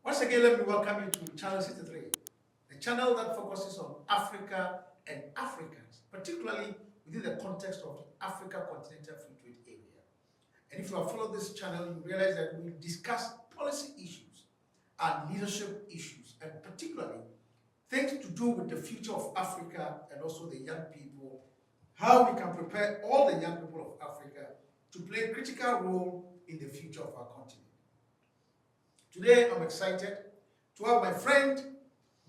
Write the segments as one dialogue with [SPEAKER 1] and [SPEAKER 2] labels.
[SPEAKER 1] Once again, let me welcome you to Channel 63, the channel that focuses on Africa and Africans, particularly within the context of the Africa Continental Free Trade Area. And if you have followed this channel, you realize that we discuss policy issues and leadership issues, and particularly things to do with the future of Africa and also the young people, how we can prepare all the young people of Africa to play a critical role in the future of our continent. Today, I'm excited to have my friend,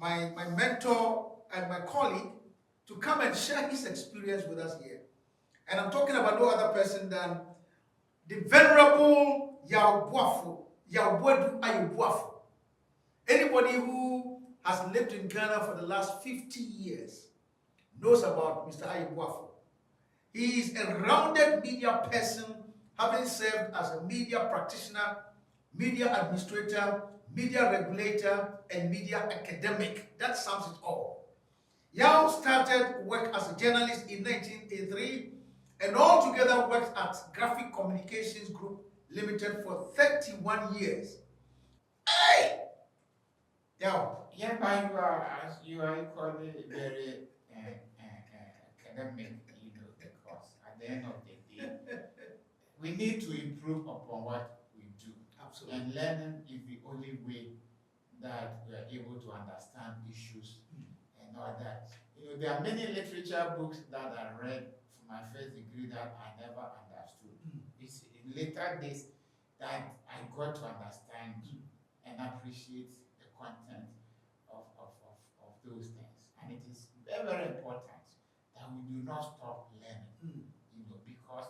[SPEAKER 1] my mentor, and my colleague to come and share his experience with us here. And I'm talking about no other person than the venerable Boadu Ayebuafoh. Anybody who has lived in Ghana for the last 50 years knows about Mr. Ayebuafoh. He is a rounded media person, having served as a media practitioner, media administrator, media regulator, and media academic. That sums it all. Yao started work as a journalist in 1983 and altogether worked at Graphic Communications Group Limited for 31 years. Hey! Yao.
[SPEAKER 2] Yeah, but you are equally very academic, the course. At the end of the day, we need to improve upon what we do.
[SPEAKER 1] Absolutely.
[SPEAKER 2] And learning is the only way that we are able to understand issues and all that. There are many literature books that I read for my first degree that I never understood. It's in later days that I got to understand and appreciate the content of those things. And it is very, very important that we do not stop learning, because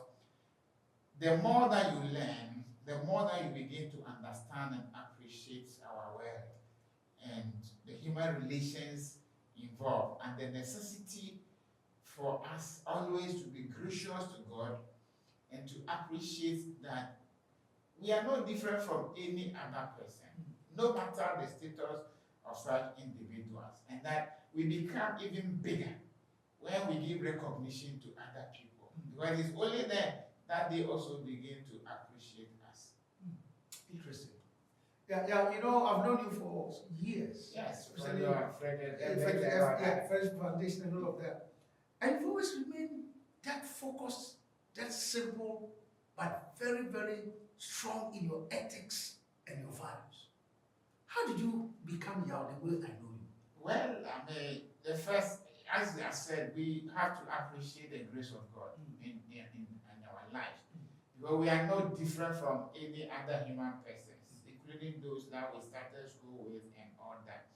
[SPEAKER 2] the more that you learn, the more that you begin to understand and appreciate our world and the human relations involved, and the necessity for us always to be gracious to God and to appreciate that we are no different from any other person, no matter the status of such individuals, and that we become even bigger when we give recognition to other people, because it's only then that they also begin to appreciate us.
[SPEAKER 1] Interesting. Yeah, I've known you for years.
[SPEAKER 2] Yes,
[SPEAKER 1] especially First Foundation and all of that. And you've always remained that focused, that simple, but very, very strong in your ethics and your values. How did you become Yao the way I know you?
[SPEAKER 2] Well, the first, as I said, we have to appreciate the grace of God in our lives. Because we are no different from any other human persons, including those that we started school with and all that.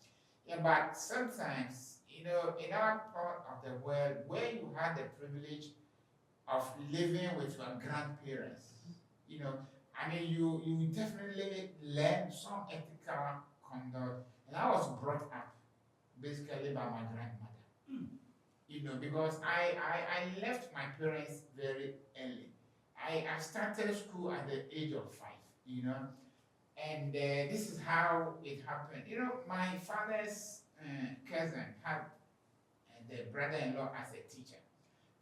[SPEAKER 2] Yeah, but sometimes, in our part of the world where you had the privilege of living with your grandparents, you definitely learn some ethical conduct. And I was brought up basically by my grandmother. Because I left my parents very early. I started school at the age of 5, and this is how it happened. My father's cousin had the brother-in-law as a teacher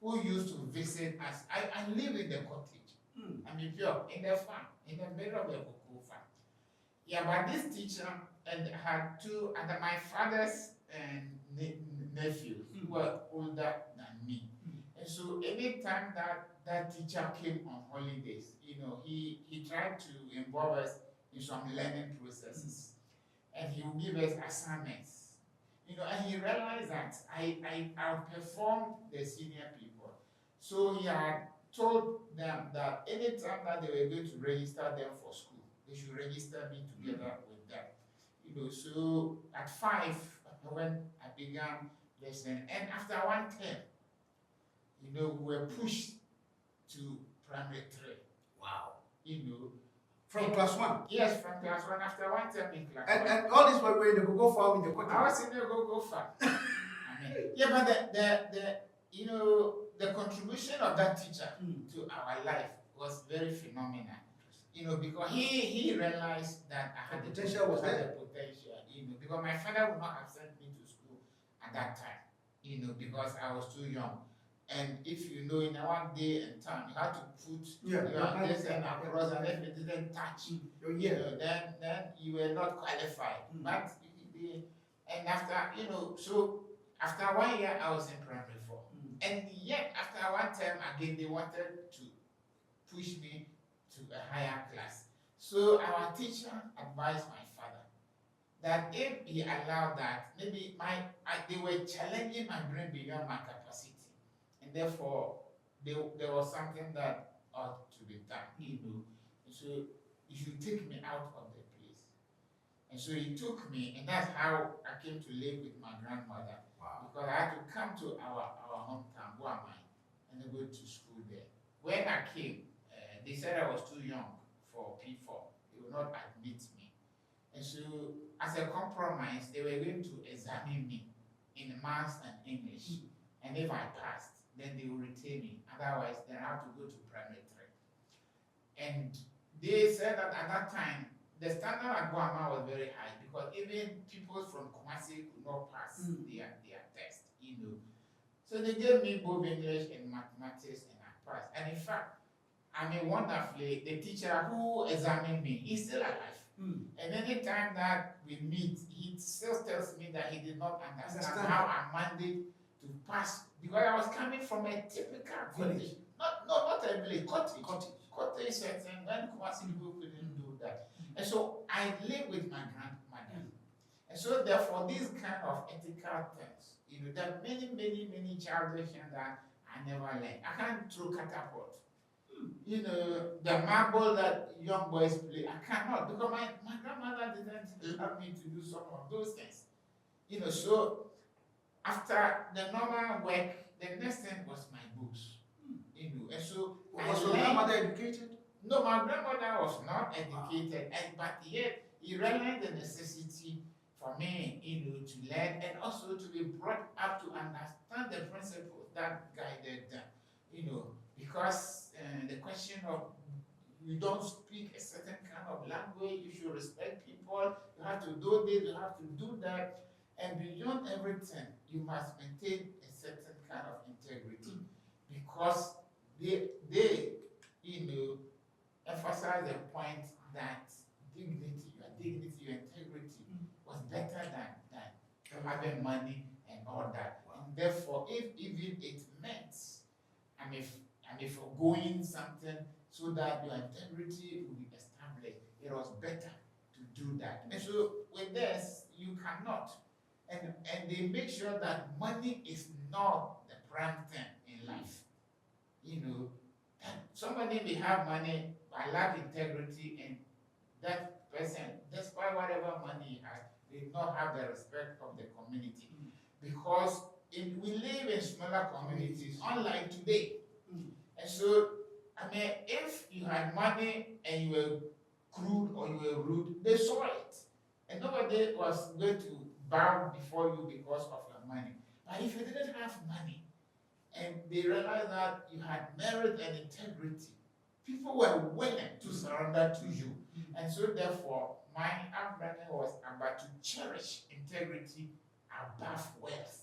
[SPEAKER 2] who used to visit us. I live in the cottage. In the farm, in the middle of the cocoa farm. Yeah, but this teacher had two other my father's nephews who were older than me. And so anytime that teacher came on holidays, he tried to involve us in some learning processes. And he would give us assignments. And he realized that I outperformed the senior people. So he had told them that anytime that they were going to register them for school, they should register me together with them. So at 5, when I began lesson, and after 1 term, we were pushed to primary 3.
[SPEAKER 1] Wow.
[SPEAKER 2] From
[SPEAKER 1] class 1?
[SPEAKER 2] Yes, from class 1, after 1 term in class 1.
[SPEAKER 1] And all this were in the cocoa farm in the cottage?
[SPEAKER 2] I was in the cocoa farm. But the contribution of that teacher to our life was very phenomenal. Because he realized that I had the potential because my father would not have sent me to school at that time, because I was too young. And if you know in a 1 day and time, you have to put
[SPEAKER 1] Yeah,
[SPEAKER 2] your this and across, and if it didn't touch, you know, then you were not qualified. But and after, you know, so after 1 year, I was in primary 4. And yet, after 1 term, again, they wanted to push me to a higher class. So our teacher advised my father that if he allowed that, maybe they were challenging my brain beyond my capacity. And therefore, there was something that ought to be done, you know. And so you should take me out of the place. And so he took me, and that's how I came to live with my grandmother.
[SPEAKER 1] Wow.
[SPEAKER 2] Because I had to come to our hometown, Boadu, and go to school there. When I came, they said I was too young for P4. They would not admit me. And so, as a compromise, they were going to examine me in maths and English. And if I passed, then they would retain me. Otherwise, then I have to go to primary 3. And they said that at that time, the standard at Guama was very high because even people from Kumasi could not pass their test, you know. So they gave me both English and mathematics, and I passed. And in fact, I mean, wonderfully, the teacher who examined me, he's still alive. And anytime that we meet, he still tells me that he did not understand how I managed to pass, because I was coming from a typical cottage. Not a village, cottage setting, when Kumasi people couldn't do that. And so I lived with my grandmother. And so therefore, these kind of ethical things, you know, there are many childish things that I never learned. I can't throw catapult. You know, the marble that young boys play, I cannot, because my grandmother didn't allow me to do some of those things. You know, so after the normal work, the next thing was my books. You know, and so
[SPEAKER 1] was your grandmother educated?
[SPEAKER 2] No, my grandmother was not educated, but yet he realized the necessity for me, you know, to learn and also to be brought up to understand the principles that guided them. You know, because the question of you don't speak a certain kind of language, you should respect people, you have to do this, you have to do that, and beyond everything, you must maintain a certain kind of integrity, because they you know, emphasize the point that dignity, your integrity was better than having money and all that. And therefore, if even it meant, I mean, foregoing something so that your integrity will be established, it was better to do that. And so with this, you cannot. And they make sure that money is not the prime thing in life. You know, and somebody may have money but lack integrity, and that person, despite whatever money he has, will not have the respect of the community. Because we live in smaller communities, unlike today. And so, I mean, if you had money and you were crude or you were rude, they saw it. And nobody was going to bow before you because of your money. But if you didn't have money, and they realized that you had merit and integrity, people were willing to surrender to you. And so therefore, my upbringing was about to cherish integrity above wealth.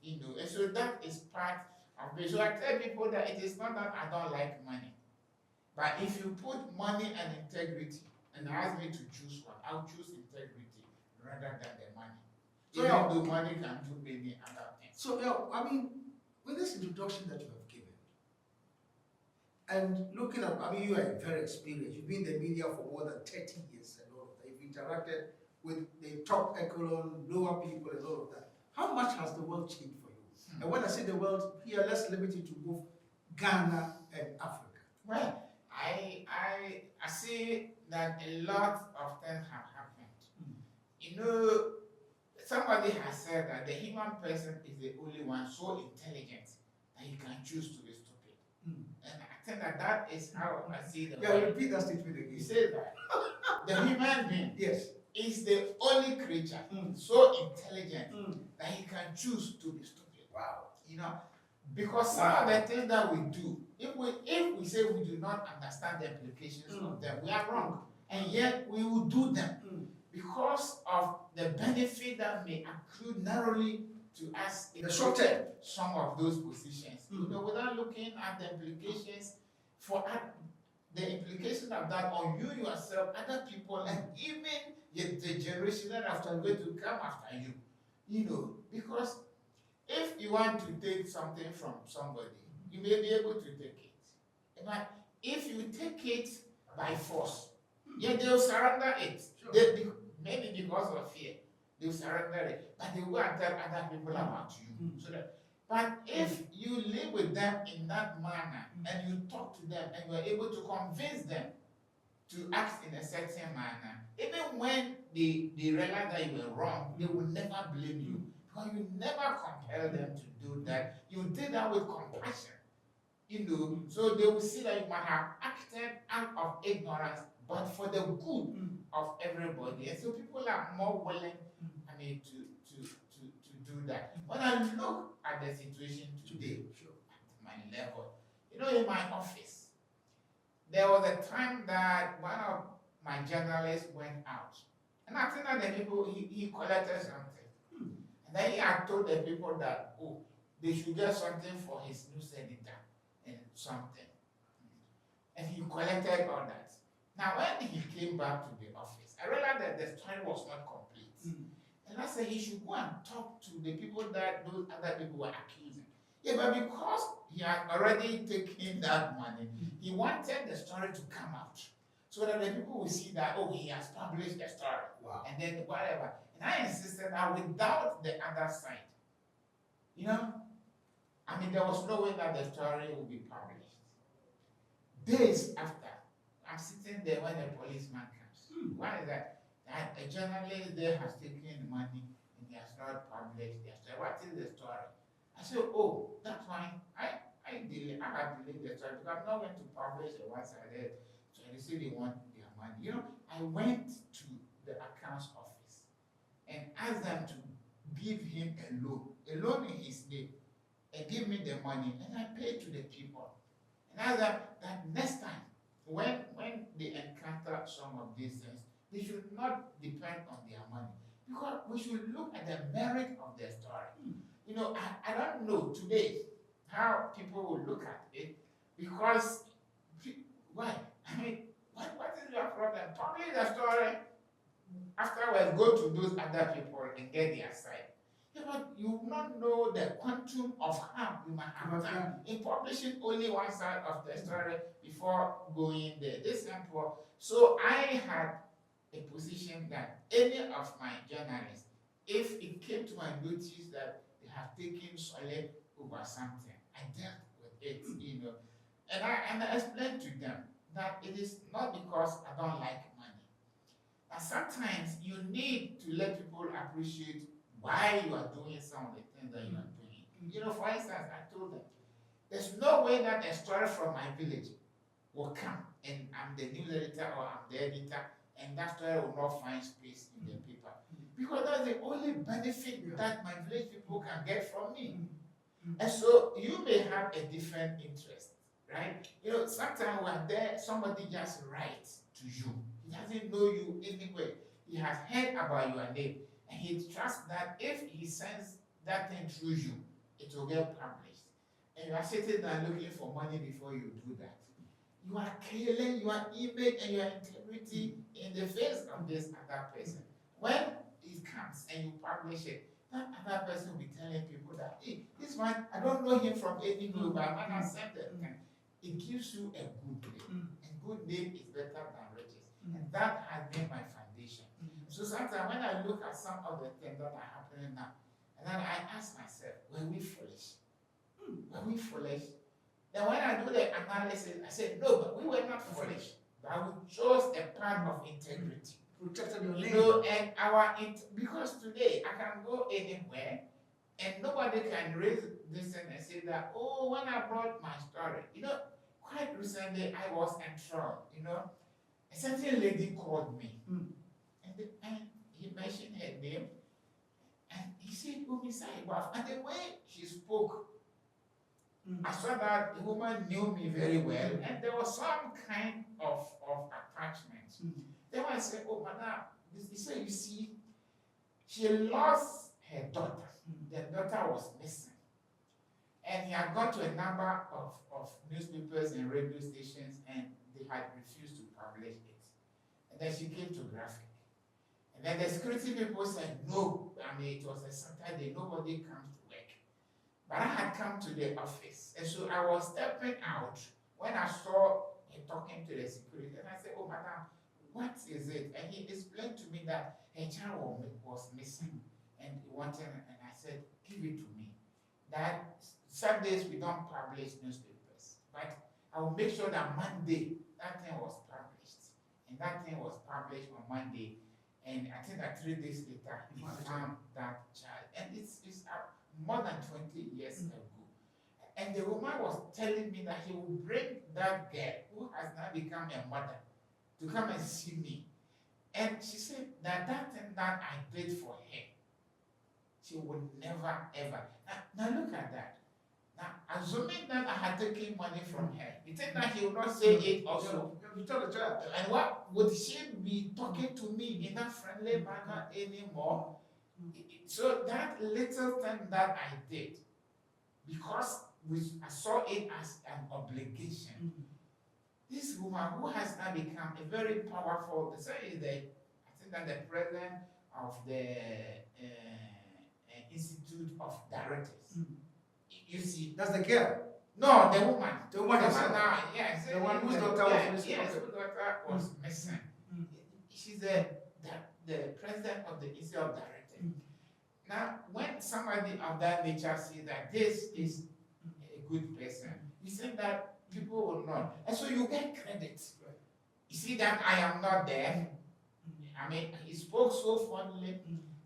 [SPEAKER 2] You know, and so that is part of it. So I tell people that it is not that I don't like money. But if you put money and integrity and ask me to choose one, I'll choose integrity rather than the money. So even though money can do many other things.
[SPEAKER 1] So I mean, with this introduction that you have given, and looking at, I mean, you are very experienced. You've been in the media for more than 30 years and all of that. You've interacted with the top echelon, lower people and all of that. How much has the world changed for you? And when I say the world, here, let's limit it to both Ghana and Africa.
[SPEAKER 2] Well, I see that a lot of things have happened. You know, somebody has said that the human person is the only one so intelligent that he can choose to be stupid. And I think that is how I see the world.
[SPEAKER 1] Repeat that statement again.
[SPEAKER 2] He said that the human being is the only creature so intelligent that he can choose to be stupid.
[SPEAKER 1] Wow.
[SPEAKER 2] You know, because some of the things that we do, if we say we do not understand the implications of them, we are wrong. And yet we will do them because of the benefit that may accrue narrowly to us
[SPEAKER 1] The short term.
[SPEAKER 2] some of those positions, without looking at the implications the implication of that on you yourself, other people, and even the generation that after going to come after you. Because if you want to take something from somebody, you may be able to take it. But if you take it by force, they'll surrender it.
[SPEAKER 1] Sure.
[SPEAKER 2] Maybe because of fear, they'll surrender it. But they will tell other people about you. But if you live with them in that manner, and you talk to them, and you are able to convince them to act in a certain manner, even when they realize that you were wrong, they will never blame you. Because you never compel them to do that. You did that with compassion. So they will see that you might have acted out of ignorance, but for the good of everybody. And so people are more willing, to do that. When I look at the situation today, at my level, in my office, there was a time that one of my journalists went out. And I think that the people, he collected something. And then he had told the people that, they should get something for his news editor and something. And he collected all that. Now, when he came back to the office, I realized that the story was not complete. And I said he should go and talk to the people that those other people were accusing. Yeah, but because he had already taken that money, he wanted the story to come out. So that the people will see that, he has published the story.
[SPEAKER 1] Wow.
[SPEAKER 2] And then whatever. And I insisted that without the other side, there was no way that the story would be published. Days after, I'm sitting there when the policeman comes. Why is that? That a journalist there has taken money and he has not published the story. What is the story? I said, that's fine. I have delayed the story because I'm not going to publish a one-sided. So they say they want their money. I went to the accounts office and asked them to give him a loan in his name, and give me the money, and I paid to the people. And asked them that next time, when they encounter some of these things, they should not depend on their money. Because we should look at the merit of their story. I don't know today how people will look at it, because why? What is your problem? Publish the story, afterwards go to those other people and get their side. But you will not know the quantum of harm you might have done in publishing only one side of the story before going there. This simple. So I had a position that any of my journalists, if it came to my notice that they have taken solid over something, I dealt with it, And I explained to them that it is not because I don't like money. And sometimes you need to let people appreciate why you are doing some of the things that you are doing. For instance, I told them, there's no way that a story from my village will come and I'm the news editor or I'm the editor and that story will not find space in the paper. Because that's the only benefit that my village people can get from me. And so you may have a different interest, right? Sometimes when there, somebody just writes to you. He doesn't know you anyway. He has heard about your name. And he trusts that if he sends that thing through you, it will get published. And you are sitting there looking for money before you do that. You are killing your image and your integrity in the face of this other person. When it comes and you publish it, that other person will be telling people that, hey, this one, I don't know him from any group, but when I sent it, it gives you a good name. And good name is better than riches. And that has been my foundation. So sometimes when I look at some of the things that are happening now, and then I ask myself, were we foolish? Were we foolish? Then when I do the analysis, I said, no, but we were not foolish. But we chose a path of integrity.
[SPEAKER 1] Protected your name.
[SPEAKER 2] And because today I can go anywhere and nobody can raise this thing and say that, when I brought my story, quite recently I was enthralled, a certain lady called me. And he mentioned her name, and he said, Boadu Ayebuafoh. And the way she spoke, I saw that the woman knew me very well, and there was some kind of attachment. Then I said, madam, you see, she lost her daughter. the daughter was missing. And he had gone to a number of newspapers and radio stations, and they had refused to publish it. And then she came to Graphic. And then the security people said, no, I mean, it was a Saturday, nobody comes to work. But I had come to the office. And so I was stepping out when I saw him talking to the security. And I said, oh, madam, what is it? And he explained to me that a child was missing and he wanted, and I said, give it to me. That Sundays we don't publish newspapers, but I will make sure that Monday that thing was published. And that thing was published on Monday. And I think that 3 days later, he found that child. And it's more than 20 years ago. And the woman was telling me that he will bring that girl, who has now become a mother, to come and see me. And she said that thing that I did for her, she would never ever. Now look at that. Now, assuming that I had taken money from her, you think that he would not say it also?
[SPEAKER 1] You tell the child.
[SPEAKER 2] And what would she be talking to me in a friendly manner anymore? So that little thing that I did, because I saw it as an obligation, this woman who has now become a very powerful, I think that the president of the Institute of Directors. You see,
[SPEAKER 1] that's the girl.
[SPEAKER 2] No, the woman.
[SPEAKER 1] The woman herself.
[SPEAKER 2] Yes.
[SPEAKER 1] The one whose daughter was missing.
[SPEAKER 2] Yes, whose daughter was missing. She's the president of the Institute of Directors. Now, when somebody of that nature says that this is a good person, you say that people will not. And so you get credit. You see that I am not there. I mean, he spoke so fondly.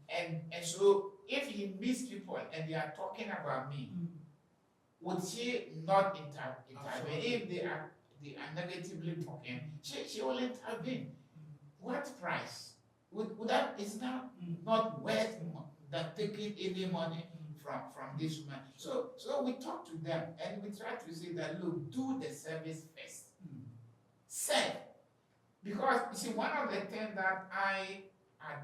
[SPEAKER 2] And so if he meets people and they are talking about me, would she not intervene? If they are negatively talking, she will intervene. What price? Would that is that not worth that taking any money from this woman? So we talk to them and we try to say that, look, do the service first. Serve. Because you see, one of the things that I had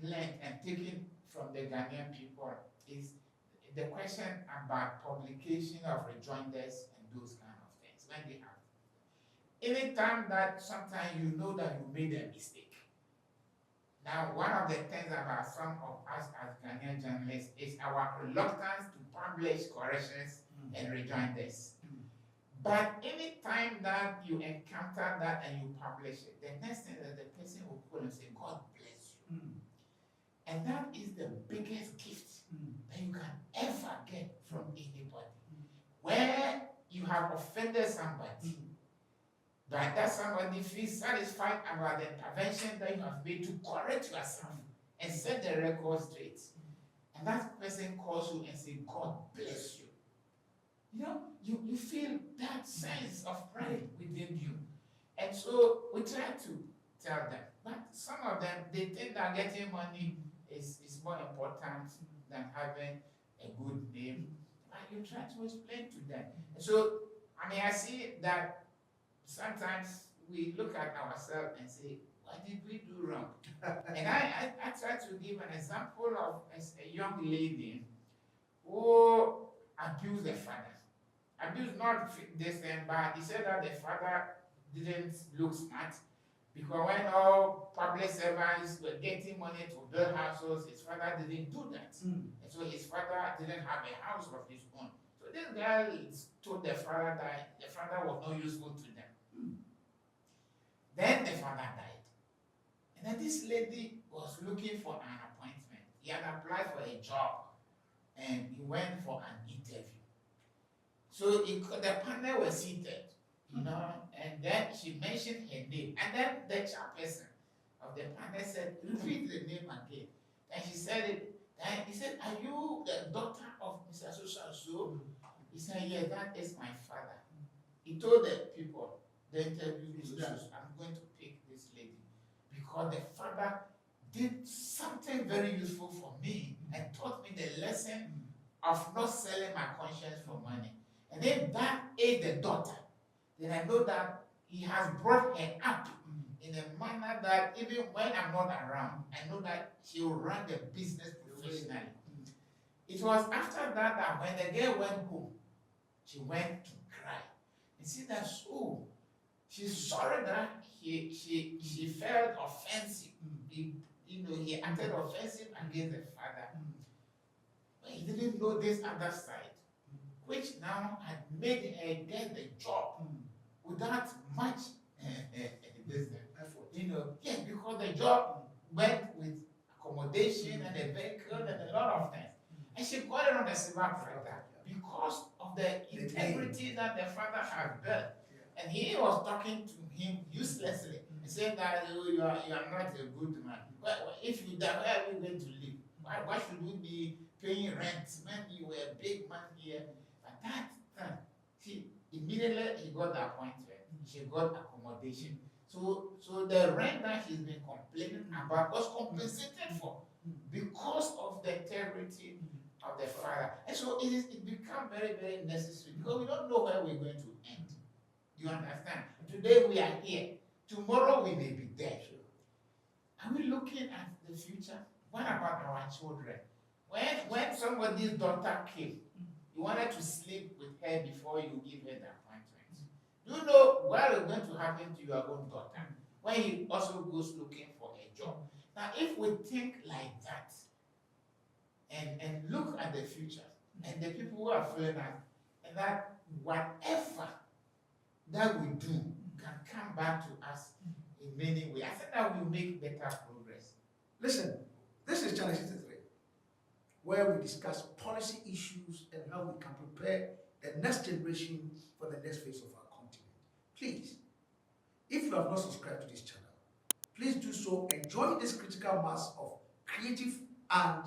[SPEAKER 2] learned and taken from the Ghanaian people is the question about publication of rejoinders and those kind of things when they have. Anytime that sometimes you know that you made a mistake. Now, one of the things about some of us as Ghanaian journalists is our reluctance to publish corrections and rejoinders. But anytime that you encounter that and you publish it, the next thing that the person will call and say, God bless you. And that is the biggest gift that you can ever get from anybody. Where you have offended somebody, but that somebody feels satisfied about the intervention that you have made to correct yourself and set the record straight. And that person calls you and says, God bless you. You know, you feel that sense of pride within you. And so we try to tell them. But some of them, they think that getting money is more important than having a good name. But you try to explain to them. And so, I mean, I see that sometimes we look at ourselves and say, what did we do wrong? And I try to give an example of a young lady who abused the father. Abused not this thing, but he said that the father didn't look smart. Because when all public servants were getting money to build houses, his father didn't do that. And so his father didn't have a house of his own. So this girl told the father that the father was not useful to them. Then the father died. And then this lady was looking for an appointment. He had applied for a job and he went for an interview. So the panel was seated, you know, and then she mentioned her name. And then the chairperson of the panel said, repeat the name again. And she said it. And he said, are you the daughter of Mr. So? He said, yeah, that is my father. He told the people, the interview, I'm going to pick this lady because the father did something very useful for me and taught me the lesson of not selling my conscience for money. And then that is the daughter. Then I know that he has brought her up in a manner that even when I'm not around, I know that she will run the business professionally. It was after that when the girl went home, she went to cry. And see that, oh, she's sorry that she felt offensive. He acted offensive against the father. But he didn't know this other side, which now had made her get the job without much effort. Yes, because the job went with accommodation and a vehicle and a lot of things. And she got it on the silver platter because of the integrity that the father had built. And he was talking to him uselessly and saying that you are not a good man. If you die, where are we going to live? Why should we be paying rent when you were a big man here? But that see, immediately he got the appointment. She got accommodation. So the rent that she's been complaining about was compensated for because of the integrity of the father. And so it become very, very necessary because we don't know where we're going to end. You understand? Today we are here. Tomorrow we may be dead. Are we looking at the future? What about our children? When somebody's daughter came, you wanted to sleep with her before you give her the appointment. Do you know what is going to happen to your own daughter when he also goes looking for a job? Now, if we think like that and look at the future and the people who are feeling that whatever that we do can come back to us in many ways, I think that will make better progress.
[SPEAKER 1] Listen, this is Channel 63, where we discuss policy issues and how we can prepare the next generation for the next phase of our continent. Please, if you have not subscribed to this channel, please do so and join this critical mass of creative and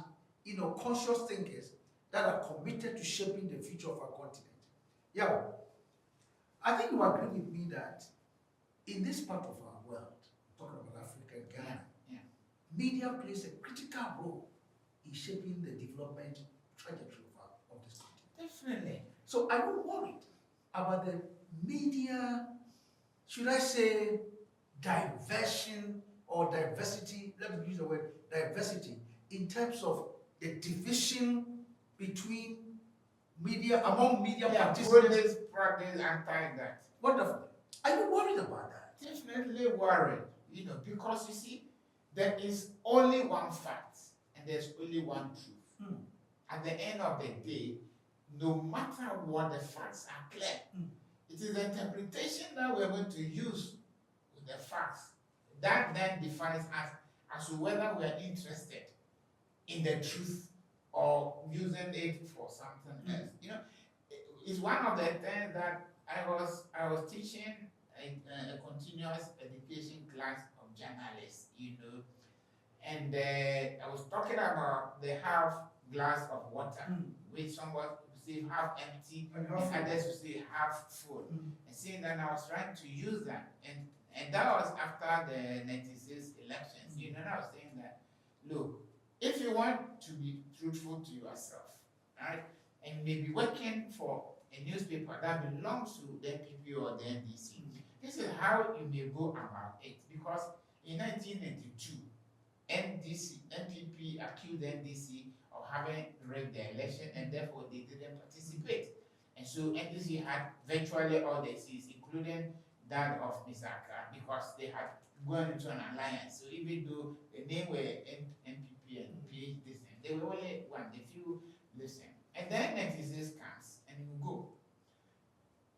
[SPEAKER 1] conscious thinkers that are committed to shaping the future of our continent. Yeah, I think you agree with me that in this part of our world, talking about Africa and Ghana, media plays a critical role in shaping the development trajectory of this continent.
[SPEAKER 2] Definitely.
[SPEAKER 1] So are you worried about the media, should I say, diversion or diversity? Let me use the word diversity in terms of the division between media, among media participants.
[SPEAKER 2] Practice anti that.
[SPEAKER 1] Wonderful. Are you worried about that?
[SPEAKER 2] Definitely worried, because you see, there is only one fact and there's only one truth. At the end of the day, no matter what the facts are clear, it is the interpretation that we're going to use with the facts that then defines us as to whether we are interested in the truth or using it for something else. It's one of the things that I was teaching a continuous education class of journalists, and I was talking about the half glass of water, which some would say half empty, and others would say half full. And seeing that, I was trying to use that, and that was after the 96 elections. And I was saying that, look, if you want to be truthful to yourself, right, and maybe working for a newspaper that belongs to the NPP or the NDC, this is how you may go about it. Because in 1992, NPP accused NDC of having rigged the election, and therefore they didn't participate. And so NDC had virtually all the seats, including that of Mr. Accra, because they had gone into an alliance. So even though the name were NPP and PH this thing, they were only one, the few listen. And then 96 comes and you go.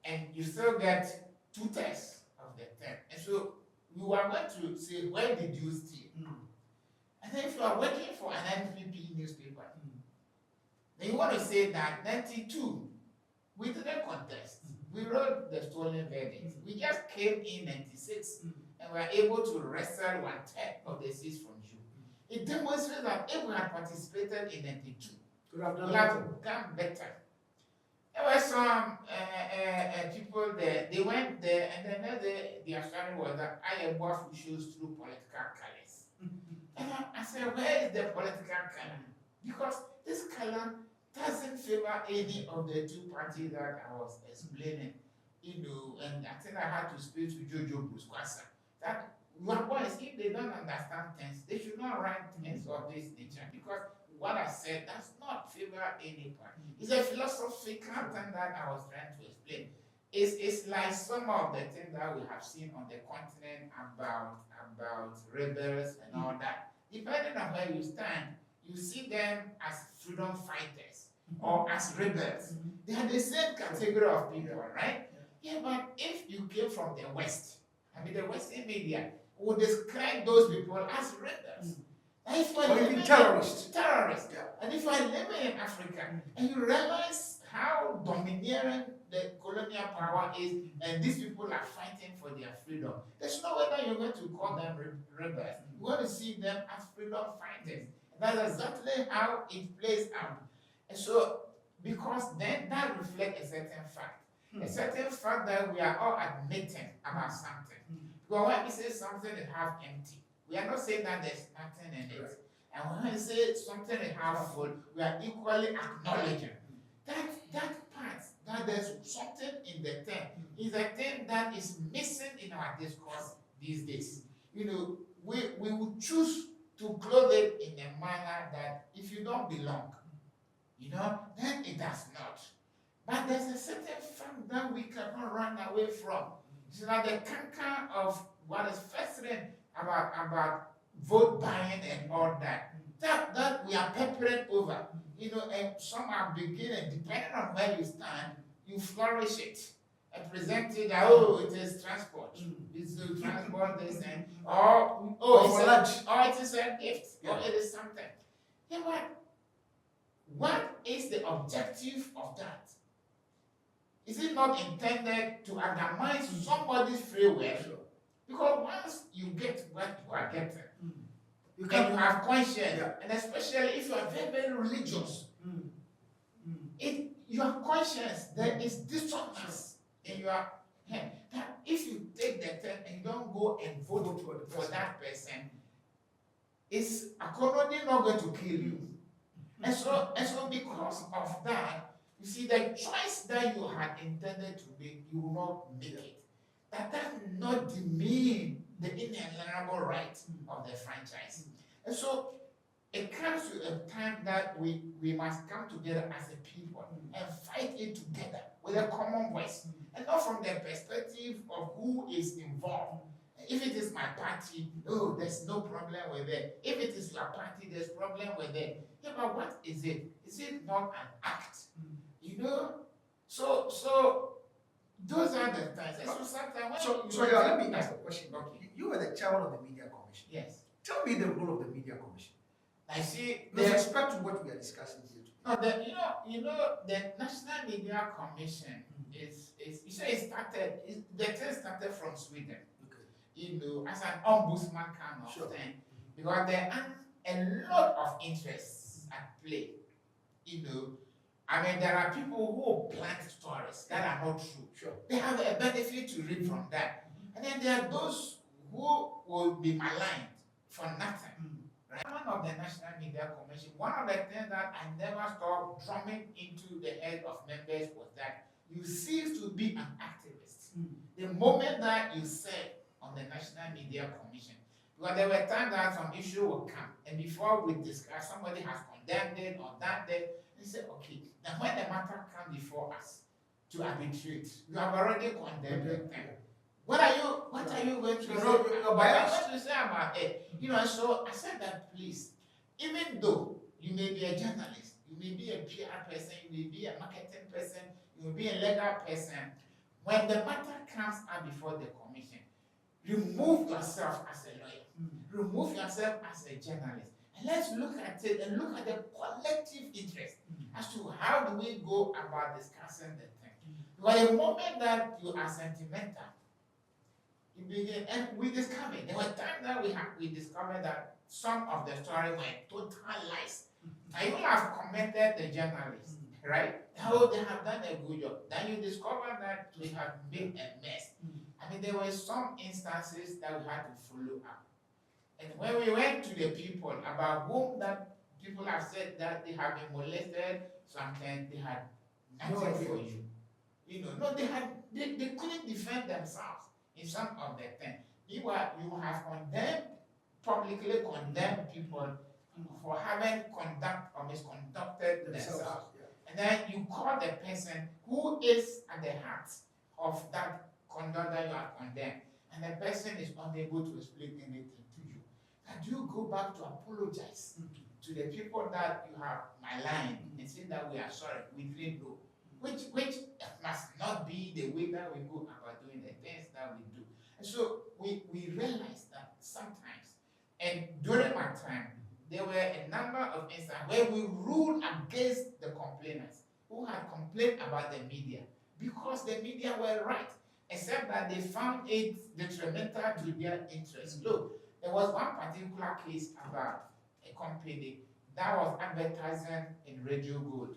[SPEAKER 2] And you still get 2/3 of the term. And so you are going to say, where did you steal? And then if you are working for an NPP newspaper, then you want to say that 92, we didn't contest. We wrote the stolen verdicts. We just came in 96 and were able to wrestle 1/3 of the seats from you. It demonstrates that if we had participated in 92, we would have done better. There were some people there, they went there, and then their story was that Ayeboafoh shows through political colors. And I said, where is the political color? Because this color doesn't favor any of the two parties that I was explaining. And I think I had to speak to Jojo Busquasa. That your boys, if they don't understand things, they should not write things of this nature. Because what I said does not favor any part. It's a philosophical thing that I was trying to explain. It's like some of the things that we have seen on the continent about rebels and all that. Depending on where you stand, you see them as freedom fighters or as rebels. They are the same category of people, right? Yeah, but if you came from the West, I mean the Western media would describe those people as rebels. And if you are living
[SPEAKER 1] terrorists.
[SPEAKER 2] Yeah. And if you are living in Africa and you realize how domineering the colonial power is, and these people are fighting for their freedom, there's no way that you're going to call them rebels. You're going to see them as freedom fighters. And that's exactly how it plays out. And so, because then that reflects a certain fact. A certain fact that we are all admitting about something. Because when we say something is half empty, we are not saying that there's nothing in it. And when we say something is half full, we are equally acknowledging that part, that there's something in the thing, is a thing that is missing in our discourse these days. You know, we would choose to clothe it in a manner that if you don't belong, you know, then it does not. But there's a certain fact that we cannot run away from. It's like the canker of what is festering about vote buying and all that. That we are peppering over. You know, and some are beginning, depending on where you stand, you flourish it and present it that, oh, it is transport. It's to transport this and it is a gift, or it is something. Yeah, but what is the objective of that? Is it not intended to undermine somebody's free will? Because once you get what you are getting, you have conscience, and especially if you are very, very religious, your conscience, there is dissonance in your head. That if you take the thing and you don't go and vote for that person, it's accordingly not going to kill you. And so because of that, you see, the choice that you had intended to make, you will not make it. That does not demean the inalienable right of the franchise. And so it comes to a time that we must come together as a people and fight it together with a common voice. And not from the perspective of who is involved. If it is my party, oh, there's no problem with it. If it is your party, there's problem with it. Yeah, but what is it? Is it not an act? You know? So those are the things. So sometimes
[SPEAKER 1] let me ask a question.
[SPEAKER 2] Okay.
[SPEAKER 1] You were the chairman of the Media Commission.
[SPEAKER 2] Yes.
[SPEAKER 1] Tell me the role of the Media Commission.
[SPEAKER 2] I see.
[SPEAKER 1] With respect to what we are discussing here today.
[SPEAKER 2] No, the National Media Commission is you say the thing started from Sweden. Okay. You know, as an ombudsman kind of thing. Because there are a lot of interests at play. You know, I mean, there are people who plant stories that are not true. They have a benefit to reap from that. And then there are those who will be maligned for nothing. Right? One of the National Media Commission, one of the things that I never stopped drumming into the head of members was that you cease to be an activist. The moment that you said on the National Media Commission, because there were times that some issue will come, and before we discuss, somebody has condemned it or that it, they say, okay, now when the matter comes before us to arbitrate, you have already condemned the thing. What are you going to say? About it? You know, so I said that please, even though you may be a journalist, you may be a PR person, you may be a marketing person, you may be a legal person, when the matter comes out before the commission, remove yourself as a lawyer, remove yourself as a journalist, and let's look at it and look at the collective interest as to how do we go about discussing the thing. Because the moment that you are sentimental, you begin, and we discovered, there were times that we discovered that some of the stories were total lies. I even have commented the journalists, right? How they have done a good job. Then you discover that we have made a mess. I mean, there were some instances that we had to follow up. And when we went to the people about whom that people have said that they have been molested, sometimes they had nothing for you. You know, no, they couldn't defend themselves in some of the things. You have condemned, publicly condemned people for having conduct then you call the person who is at the heart of that conduct that you have condemned, and the person is unable to explain anything to you. And you go back to apologize to the people that you have maligned and say that we are sorry, we didn't know. Which must not be the way that we go about doing the things that we do. And so we realize that sometimes, and during my time, there were a number of instances where we ruled against the complainants who had complained about the media because the media were right, except that they found it detrimental to their interests. Look, there was one particular case about a company that was advertising in Radio Good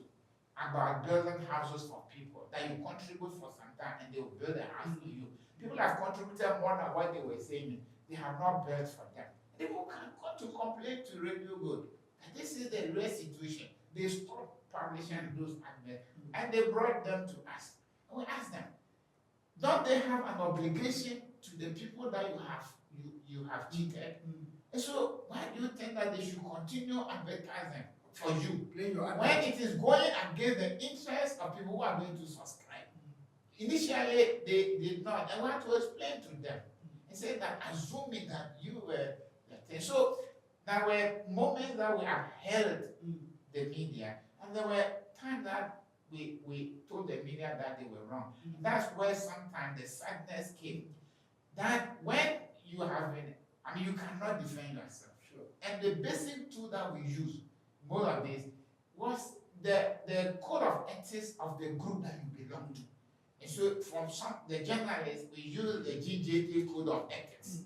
[SPEAKER 2] about building houses for people, that you contribute for some time and they will build a house for you. People have contributed more than what they were saying. They have not built for them. People can come to complain to Radio Good that this is the real situation. They stopped publishing those adverts and they brought them to us. And we asked them, don't they have an obligation to the people that you have cheated? And so why do you think that they should continue advertising for you when it is going against the interests of people who are going to subscribe? Initially, they did not. I want to explain to them and say that assuming that you were the thing. So there were moments that we upheld the media, and there were times that we told the media that they were wrong. That's where sometimes the sadness came. That when you have been, you cannot defend yourself. Sure. And the basic tool that we use, more of this, was the code of ethics of the group that you belong to. And so from the journalists, we use the GJT code of ethics.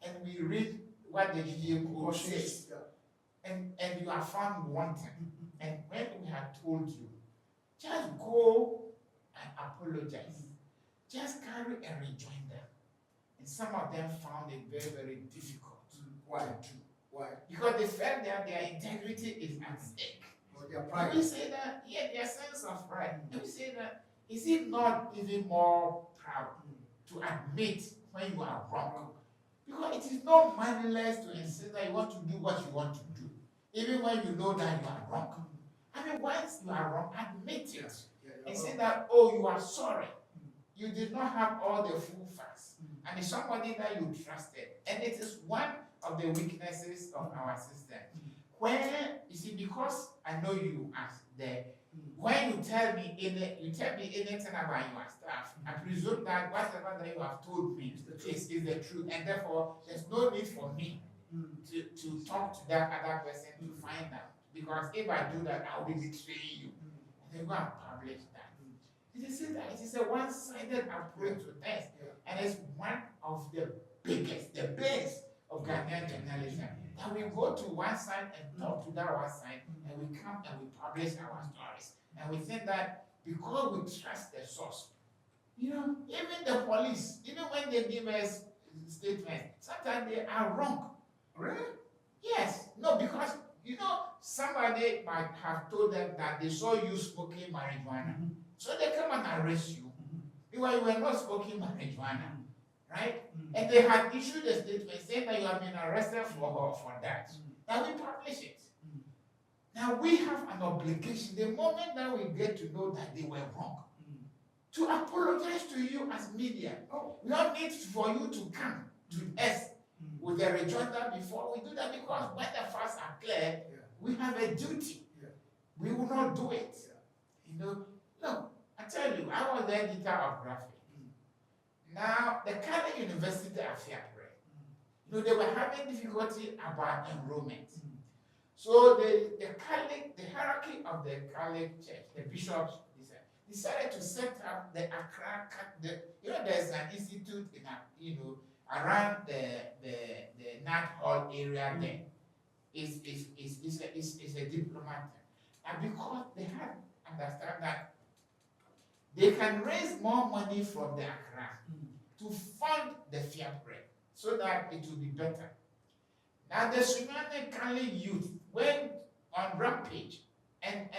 [SPEAKER 2] And we read what the GJT code says. Yeah. And you are found wanting. And when we have told you, just go and apologize. Just carry a rejoinder. And some of them found it very, very difficult. Why? Why? Because they felt that their integrity is at stake. Their pride. We say that, their sense of pride. And we say that, is it not even more proud to admit when you are wrong? Because it is not manliness to insist that you want to do what you want to do, even when you know that you are wrong. Once you are wrong, admit it. And say that, you are sorry. You did not have all the full facts. And it's somebody that you trusted. And it is one of the weaknesses of our system. When, you see, because I know you as there, when you tell me anything about your staff, I presume that whatever that you have told me is the truth. And therefore, there's no need for me to talk to that other person to find out. Because if I do that, I will be betraying you. And they go and publish that. It is a one-sided approach to things. And it's one of the base of Ghanaian journalism. That we go to one side and talk to that one side, and we come and we publish our stories. And we think that because we trust the source, even the police, even when they give us statements, sometimes they are wrong. Really? Yes. No, because, somebody might have told them that they saw you smoking marijuana. So they come and arrest you. Because you were not smoking marijuana. Right? And they had issued a statement saying that you have been arrested for that. Now we publish it. Now we have an obligation, the moment that we get to know that they were wrong, to apologize to you as media. We don't need for you to come to us with a rejoinder before we do that, because when the facts are clear, we have a duty. We will not do it. Look, I tell you, I was the editor of graphic. Now, the Ghanaian University of Fiapre, they were having difficulty about enrollment. So the hierarchy of the Catholic Church, the bishops, decided to set up the Accra, there's an institute around the Nat Hall area there. It's a diplomat. And because they had understand that they can raise more money from the Accra to fund the Fiapre so that it will be better. Now the Sunyani Catholic youth went on rampage and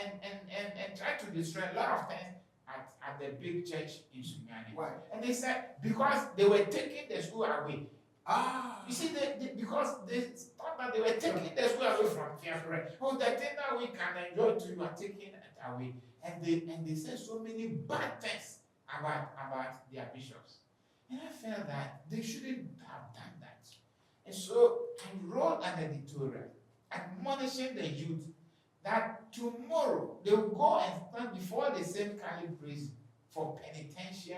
[SPEAKER 2] tried to destroy a lot of things at the big church in Sunyani. Why? And they said because they were taking the school away. You see, because they thought that they were taking the school away from Fiafre. Oh, the thing that we can enjoy too, you are taking it away. And they said so many bad things about their bishops. And I felt that they shouldn't have done that. And so I wrote an editorial admonishing the youth that tomorrow they will go and stand before the same Catholic priest for penitential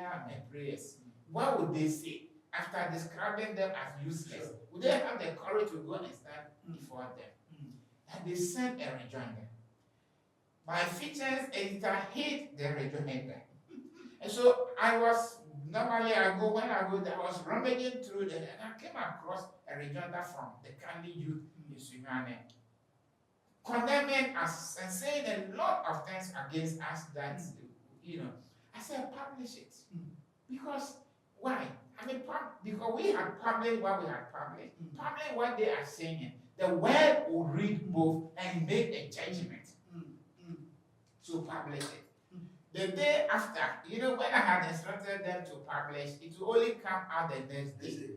[SPEAKER 2] prayers. What would they say after describing them as useless? Would they have the courage to go and stand before them? And they sent a rejoinder. My features editor hate the rejoinder. And so I was, normally I was rummaging through them, and I came across a rejoinder from the Catholic youth in Sunyane, condemning us and saying a lot of things against us that, I said, publish it. Because, why? I mean, because we had published what we had published. Publish what they are saying. The world will read both and make a judgment. So publish it. The day after, when I had instructed them to publish, it will only come out the next day.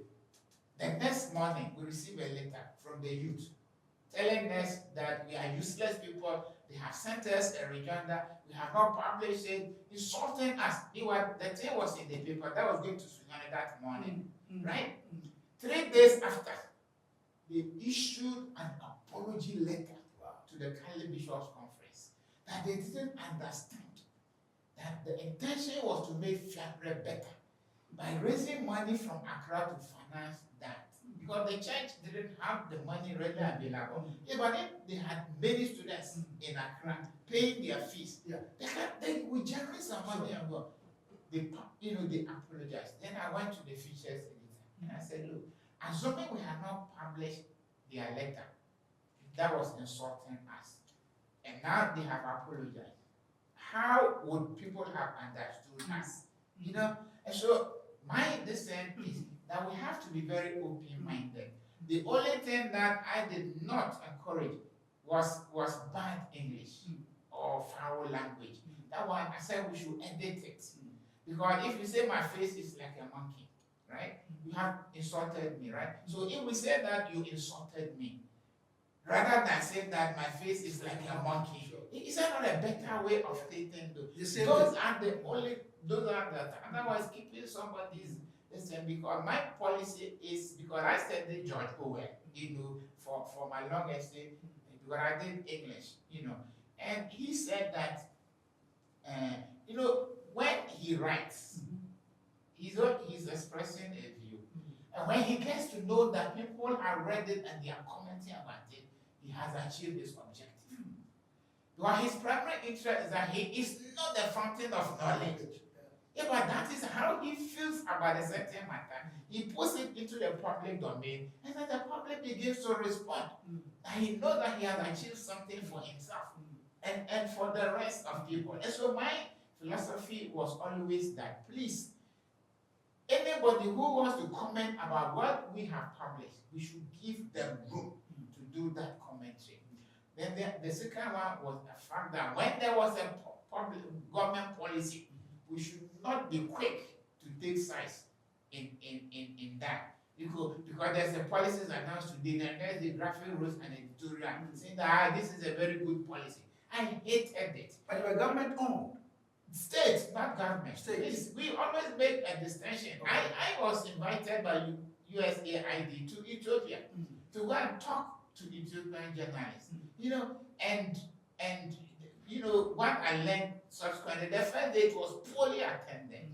[SPEAKER 2] The next morning, we received a letter from the youth telling us that we are useless people. They have sent us a rejoinder. We have not published it, insulting us. The thing was in the paper. That was going to Sunyani that morning, right? 3 days after, they issued an apology letter to the Catholic Bishops' Conference that they didn't understand that the intention was to make Fiacre better by raising money from Accra to finance that. Because the church didn't have the money readily available. Yeah, but if they had many students in Accra paying their fees, they would generate some money and go. They apologized. Then I went to the features editor and I said, look, assuming we had not published their letter, that was insulting us. And now they have apologized. How would people have understood us? And so my decision is that we have to be very open-minded. The only thing that I did not encourage was bad English or foul language. That one, I said we should edit it. Because if you say my face is like a monkey, right? You have insulted me, right? So if we say that you insulted me, rather than saying that my face is like a monkey, is that not a better way of stating those? Those are the otherwise keeping somebody's listen, because my policy is, because I studied George Orwell, for my long essay, because I did English, and he said that, when he writes, he's expressing a view, and when he gets to know that people have read it and they are commenting about it, he has achieved his objective. Because his primary interest is that he is not the fountain of knowledge. Yeah, but that is how he feels about a certain matter. He puts it into the public domain, and then the public begins to respond. And he knows that he has achieved something for himself and for the rest of people. And so my philosophy was always that, please, anybody who wants to comment about what we have published, we should give them room to do that commentary. Then the second one was the fact that when there was a public government policy, we should not be quick to take sides in that. Because there's a policies announced today, and there's the graphic rules and editorial saying that this is a very good policy. I hated it.
[SPEAKER 1] But you were government owned.
[SPEAKER 2] State, not government.
[SPEAKER 1] State.
[SPEAKER 2] We always make a distinction. Okay. I was invited by USAID to Ethiopia to go and talk to Ethiopian journalists. And what I learned subsequently, the first day it was poorly attended,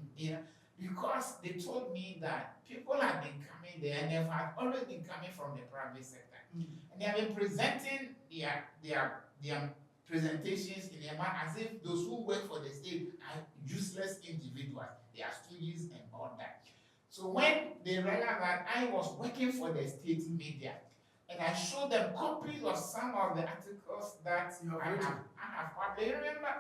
[SPEAKER 2] because they told me that people had been coming there and they had always been coming from the private sector. And they have been presenting their presentations in a manner as if those who work for the state are useless individuals. They are students and all that. So when they realized that I was working for the state media, and I showed them copies of some of the articles that I have published. You remember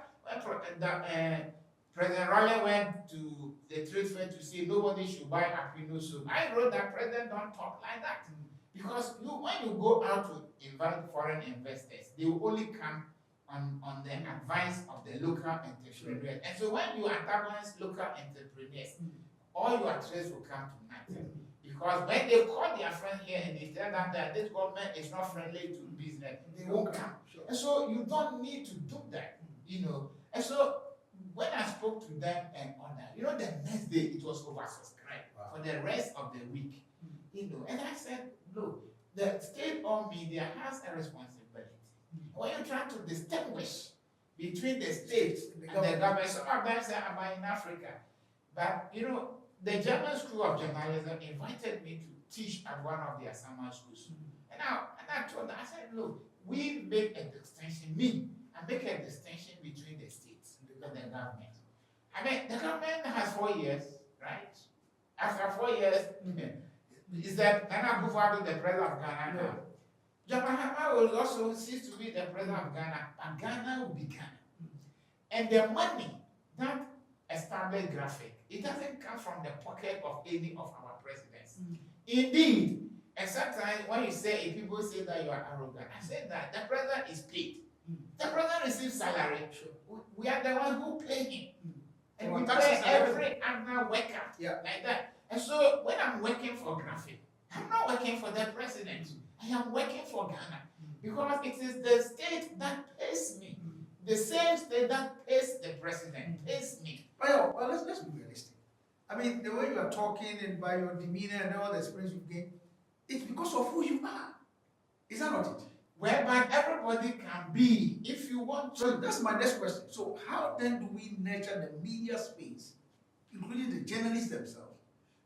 [SPEAKER 2] when President Raleigh went to the trade fair to say nobody should buy Aquino soup. I wrote that President don't talk like that. Because when you go out to invite foreign investors, they will only come on the advice of the local entrepreneurs. And so when you antagonize local entrepreneurs, all your trades will come to nothing. Because when they call their friend here and they tell them that this government is not friendly to business, they won't come.
[SPEAKER 1] Sure.
[SPEAKER 2] And so you don't need to do that, you know. And so when I spoke to them and on that, you know, the next day it was oversubscribed for the rest of the week, you know. And I said, look, the state-owned media has a responsibility. When you try to distinguish between the state and the government, some of them say, I'm in Africa. But, you know, the German School of Journalism invited me to teach at one of their summer schools. And I told them, I said, look, we make a distinction, I make a distinction between the states and the government. I mean, the government has 4 years, right? After 4 years, is that Nana Akufo-Addo the president of Ghana now? John Mahama will also cease to be the president of Ghana, and Ghana will be Ghana. And the money that established graphic, it doesn't come from the pocket of any of our presidents. Indeed, and sometimes when you say, if people say that you are arrogant, I say that the president is paid. The president receives salary. We are the ones who pay him. And we pay every other worker like that. And so when I'm working for graphic, I'm not working for the president. I am working for Ghana. Because it is the state that pays me. The same state that pays the president pays me.
[SPEAKER 1] Well, let's be realistic. I mean, the way you are talking and by your demeanor and all the experience you've gained, it's because of who you are. Is that not it?
[SPEAKER 2] Whereby everybody can be, if you want to.
[SPEAKER 1] So that's my next question. So how then do we nurture the media space, including the journalists themselves,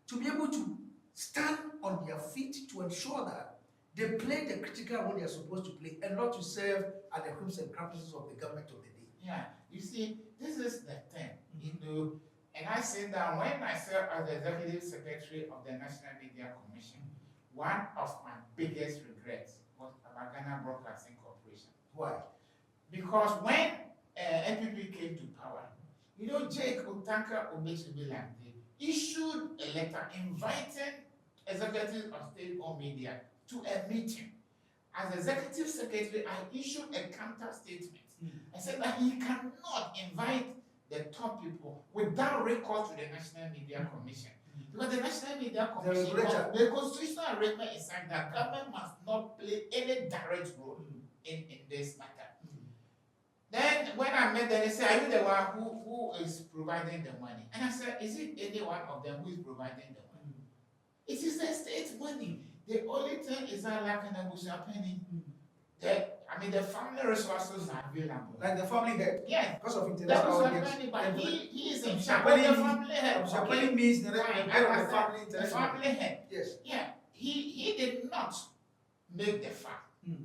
[SPEAKER 1] to be able to stand on their feet to ensure that they play the critical role they are supposed to play and not to serve at the whims and caprices of the government of the day?
[SPEAKER 2] Yeah, you see, this is the thing, you know, and I say that when I served as the Executive Secretary of the National Media Commission, one of my biggest regrets was about Ghana Broadcasting Corporation.
[SPEAKER 1] Why?
[SPEAKER 2] Because when NPP came to power, you know, Jake Otanka Obechibilande issued a letter inviting executives of state-owned media to a meeting. As Executive Secretary, I issued a counter statement. I said that he cannot invite the top people without recourse to the National Media Commission. Because the National Media Commission, the constitutional arrangement is saying that government must not play any direct role in this matter. Then when I met them, they said, are you the one who is providing the money? And I said, is it any one of them who is providing the money? It is the state money. The only thing is that like an Abuja penny. The family resources are available.
[SPEAKER 1] Like the family head?
[SPEAKER 2] Yeah.
[SPEAKER 1] Because of international audience.
[SPEAKER 2] But he is in charge of the family head.
[SPEAKER 1] Family means the head of the family international.
[SPEAKER 2] The family head.
[SPEAKER 1] Yes.
[SPEAKER 2] Yeah. He did not make the farm.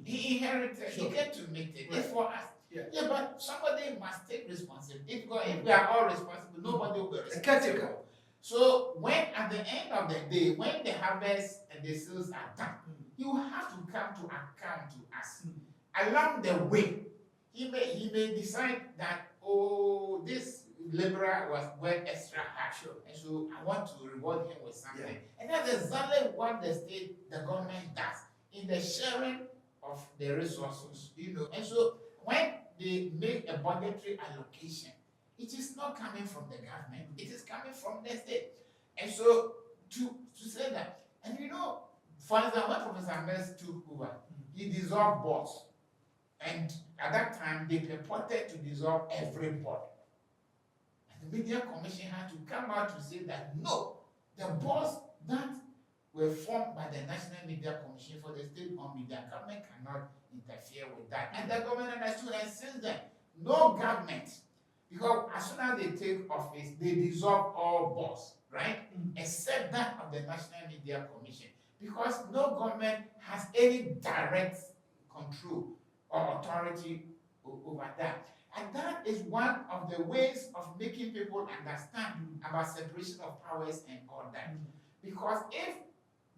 [SPEAKER 2] He inherited. He came to make it. It's for us.
[SPEAKER 1] Yeah.
[SPEAKER 2] Yeah, but somebody must take responsibility. If we are all responsible, nobody will be responsible.
[SPEAKER 1] A caretaker.
[SPEAKER 2] So when at the end of the day, when the harvest and the sales are done, you have to come to account to us. Along the way, he may decide that, oh, this laborer was worth extra hard, and so I want to reward him with something. Yeah. And that's exactly what the government does in the sharing of the resources, you know. And so when they make a budgetary allocation, it is not coming from the government, it is coming from the state. And so to say that, and you know, for example, when Professor Mills took over, he dissolved boards. And at that time, they purported to dissolve every board. And the Media Commission had to come out to say that no, the boards that were formed by the National Media Commission for the state-owned media, government cannot interfere with that. And the government understood, and since then, no government, because as soon as they take office, they dissolve all boards, right? Except that of the National Media Commission. Because no government has any direct control or authority over that. And that is one of the ways of making people understand about separation of powers and all that. Because if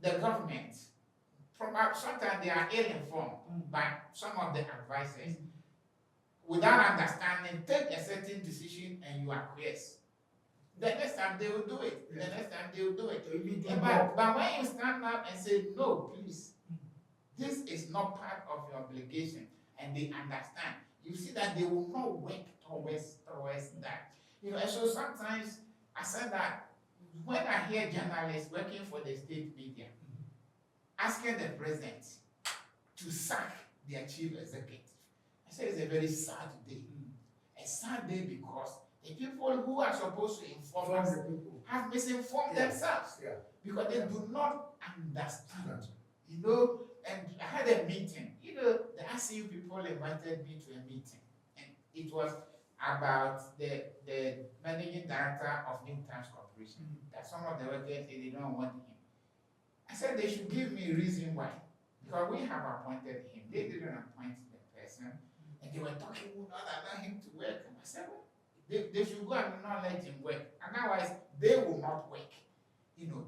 [SPEAKER 2] the government, sometimes they are ill-informed by some of the advisors, without understanding, take a certain decision and you acquiesce. The next time they will do it. The next time they will do it. But when you stand up and say, no, please, this is not part of your obligation, and they understand, you see that they will not work towards that. You know, and so sometimes I said that when I hear journalists working for the state media asking the president to sack their chief executive, I say it's a very sad day. A sad day because the people who are supposed to inform us have misinformed themselves because they do not understand. And I had a meeting. The ICU people invited me to a meeting, and it was about the managing director of New Times Corporation. That some of the workers say they don't want him. I said they should give me a reason why. Because we have appointed him. They didn't appoint the person. And they were talking, we not allow him to work. And I said, well, they should go and not let him work. Otherwise, they will not work.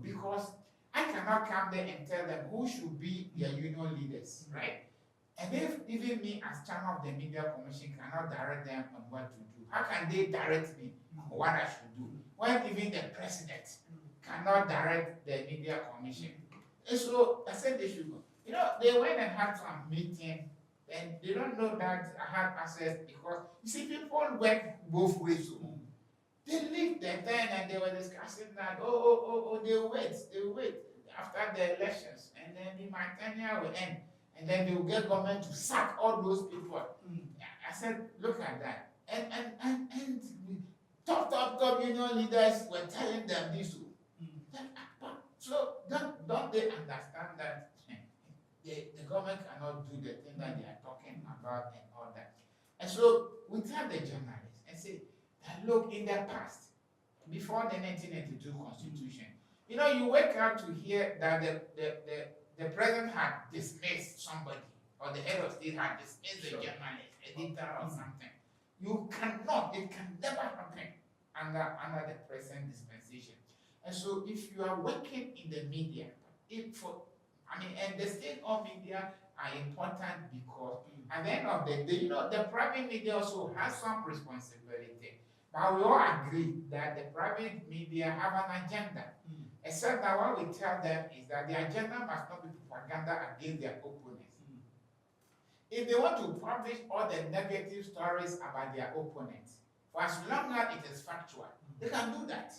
[SPEAKER 2] Because I cannot come there and tell them who should be their union leaders, right? And if even me as chairman of the Media Commission cannot direct them on what to do, how can they direct me on what I should do? When even the president cannot direct the Media Commission. And so I said they should go. They went and had some meeting, and they don't know that I had access because, you see, people work both ways. So they leave the then and they were discussing that, they'll wait after the elections, and then my tenure will end, and then they will get government to sack all those people. I said, look at that. And top union leaders were telling them this. So don't they understand that the government cannot do the thing that they are talking about and all that? And so we tell the journalists and say that look, in the past, before the 1982 Constitution, you wake up to hear that the president had dismissed somebody, or the head of state had dismissed the journalist, editor or something. It can never happen under the present dispensation. And so if you are working in the media, and the state-owned media are important because at the end of the day, the private media also has some responsibility. But we all agree that the private media have an agenda. Except that what we tell them is that the agenda must not be propaganda against their opponents. If they want to publish all the negative stories about their opponents, for as long as it is factual, they can do that.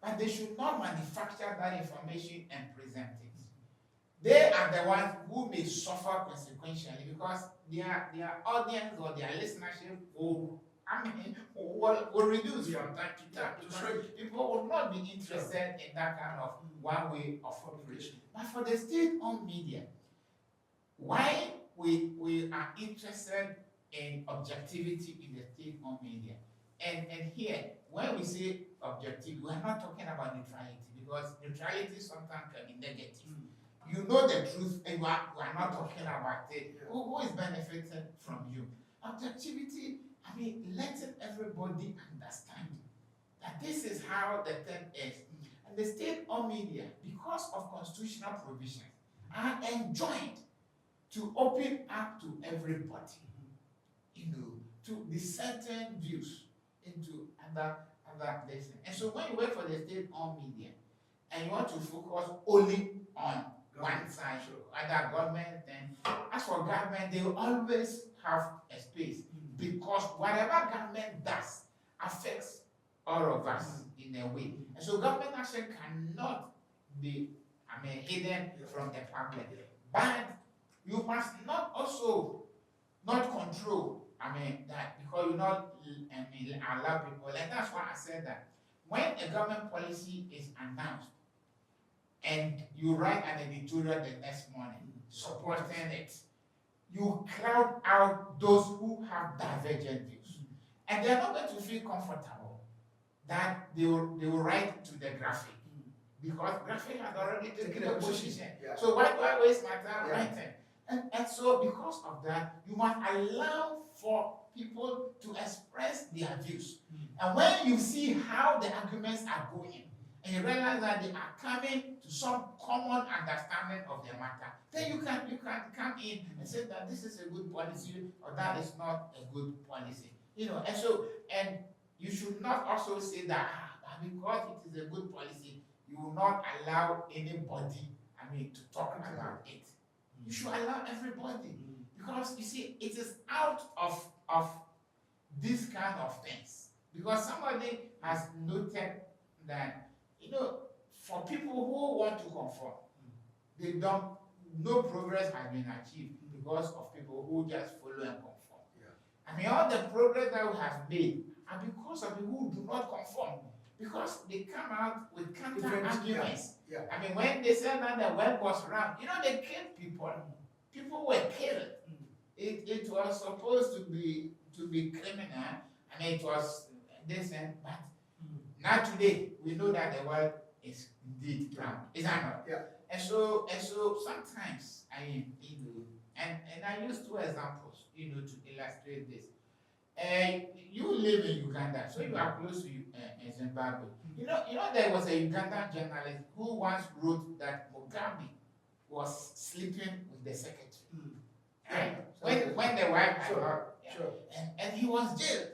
[SPEAKER 2] But they should not manufacture that information and present it. They are the ones who may suffer consequentially because their audience or their listenership will reduce from time to time. People will not be interested in that kind of one way of operation. But for the state-owned media, why we are interested in objectivity in the state-owned media. And here, when we say objectivity, we are not talking about neutrality because neutrality sometimes can be negative. You know the truth and we are not talking about it. Who is benefiting from you? Objectivity, letting everybody understand that this is how the thing is. And the state-owned media, because of constitutional provisions, are enjoined to open up to everybody, to dissenting views into other places. And so when you work for the state-owned media and you want to focus only on one side, either government, then as for government, they will always have a space because whatever government does affects all of us in a way. And so government action cannot be hidden from the public. But you must not also not control, that because you not allow people. And that's why I said that when a government policy is announced and you write an editorial the next morning supporting it, you crowd out those who have divergent views. And they're not going to feel comfortable that they will write to the graphic. Because graphic has already taken a position. So why do I waste my time writing? And so because of that, you must allow for people to express their views. And when you see how the arguments are going, and you realize that they are coming to some common understanding of the matter, then you can come in and say that this is a good policy or that is not a good policy. And you should not also say that because it is a good policy, you will not allow anybody, to talk about it. You should allow everybody. Because you see, it is out of these kind of things. Because somebody has noted that for people who want to conform, they don't, no progress has been achieved because of people who just follow and conform.
[SPEAKER 1] Yeah.
[SPEAKER 2] I mean, all the progress that we have made are because of people who do not conform, because they come out with counter arguments.
[SPEAKER 1] Yeah.
[SPEAKER 2] I mean, when they said that the world was round, they killed people. People were killed. It was supposed to be criminal. I mean, it was this but now today we know that the world is indeed round. Is that not?
[SPEAKER 1] Yeah.
[SPEAKER 2] And so sometimes and I use two examples, to illustrate this. You live in Uganda, so you are close to Zimbabwe. There was a Ugandan journalist who once wrote that Mugabe was sleeping with the secretary. Right? When the wife had her, and he was jailed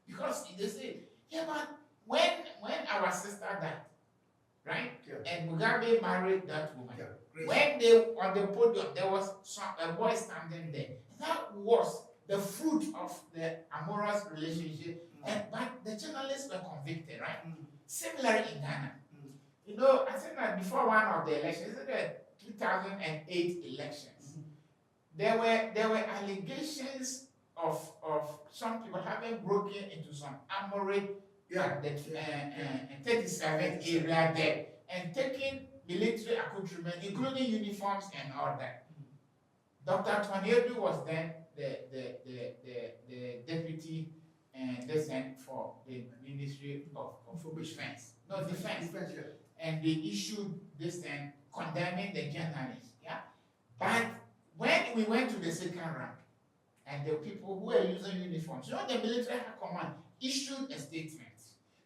[SPEAKER 2] because they said, but when our sister died, right? Yeah. And Mugabe married that woman. Yeah. When they on the podium, there was a boy standing there. That was the fruit of the amorous relationship. But the journalists were convicted, right? Similarly in Ghana. I think that before one of the elections, the 2008 elections, there were allegations of some people having broken into some armory at the 37th area there and taking military accoutrement, including uniforms and all that. Dr. Twaniedu was then the deputy for the Ministry of Defense. No, Defense. Yeah. And they issued this thing condemning the journalists. Yeah. But when we went to the second round, and the people who were using uniforms, the military command issued a statement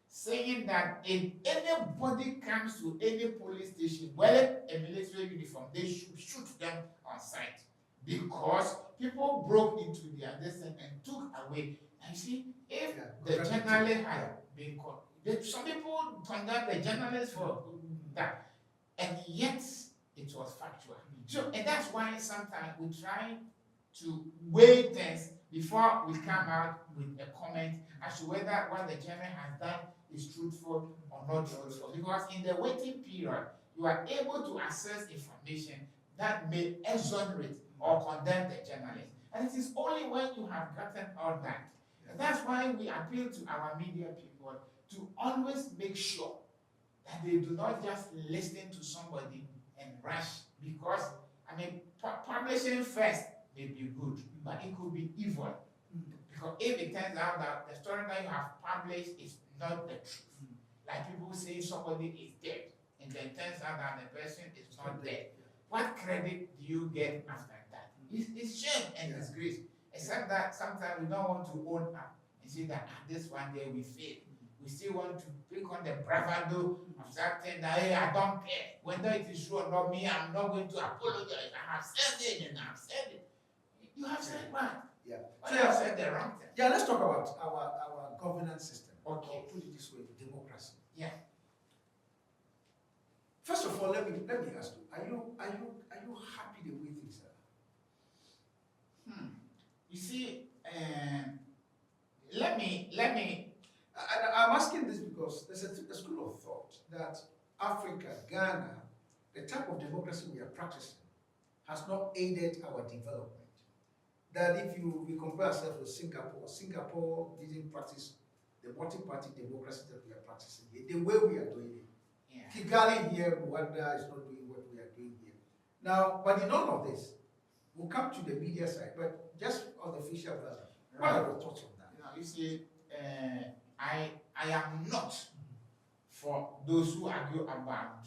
[SPEAKER 2] saying that if anybody comes to any police station wearing a military uniform, they should shoot them on sight because people broke into their destiny and took away. And see, if the journalist had been caught, some people condemn the journalist for that, and yet it was factual. So, and that's why sometimes we try to weigh things before we come out with a comment as to whether what the journalist has done is truthful or not truthful. Because in the waiting period, you are able to access information that may exonerate or condemn the journalist. And it is only when you have gotten all that. And that's why we appeal to our media people to always make sure that they do not just listen to somebody and rush, because, publishing first may be good, but it could be evil. Because if it turns out that the story that you have published is not the truth, like people say somebody is dead, and then it turns out that the person is not dead, what credit do you get after that? It's shame and disgrace. Except that sometimes we don't want to own up and say that this one day we failed. We still want to pick on the bravado of something that, hey, I don't care. Whether it is true or not, me, I'm not going to apologize. I have said it and I've said it. You have said what?
[SPEAKER 1] Yeah.
[SPEAKER 2] So you have said the wrong thing.
[SPEAKER 1] Yeah, let's talk about our governance system.
[SPEAKER 2] Okay.
[SPEAKER 1] Or put it this way, democracy.
[SPEAKER 2] Yeah.
[SPEAKER 1] First of all, let me ask you, are you happy the way things are?
[SPEAKER 2] You see, let me.
[SPEAKER 1] I'm asking this because there's a school of thought that Africa, Ghana, the type of democracy we are practicing has not aided our development. That if we compare ourselves with Singapore didn't practice the multi-party democracy that we are practicing here, the way we are doing it. Yeah. Kigali here, Rwanda is not doing what we are doing here. Now, but in all of this, we'll come to the media side, but just on the official level, what are your thoughts on that?
[SPEAKER 2] You see, I am not for those who argue about